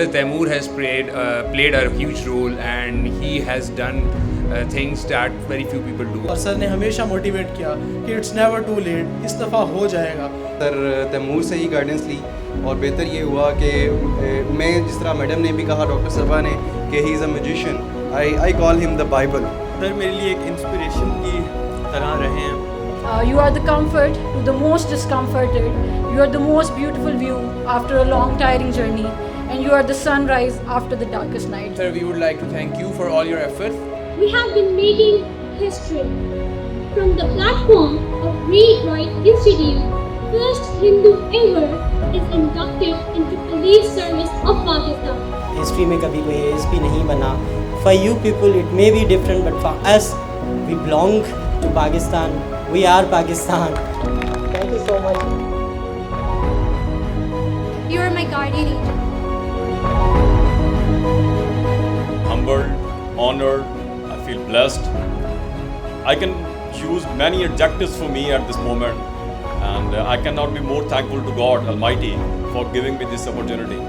Brother Taimoor has played a huge role, and he has done things that very few people do. और sir ने हमेशा motivate किया कि it's never to late, इस दफ़ा हो जाएगा। सर तैमूर से ही गाइडेंस ली और बेहतर ये हुआ कि मैं जिस तरह मैडम ने भी कहा, डॉक्टर सबा ने, कि he is a magician, I call him the Bible. Sir मेरे लिए एक इंस्पिरेशन की तरह रहे हैं। You are the comfort to the most discomforted. You are the most beautiful view after a long tiring journey, and you are the sunrise after the darkest night. Sir, we would like to thank you for all your efforts. We have been making history. From the platform of Read Write Institute, first Hindu ever is inducted into police service of Pakistan. History में कभी कोई ASP नहीं बना. For you people it may be different, but for us, we belong to Pakistan. We are Pakistan. Thank you so much. You are my guardian angel. Humbled, honored, I feel blessed. I can use many adjectives for me at this moment, and I cannot be more thankful to God Almighty for giving me this opportunity.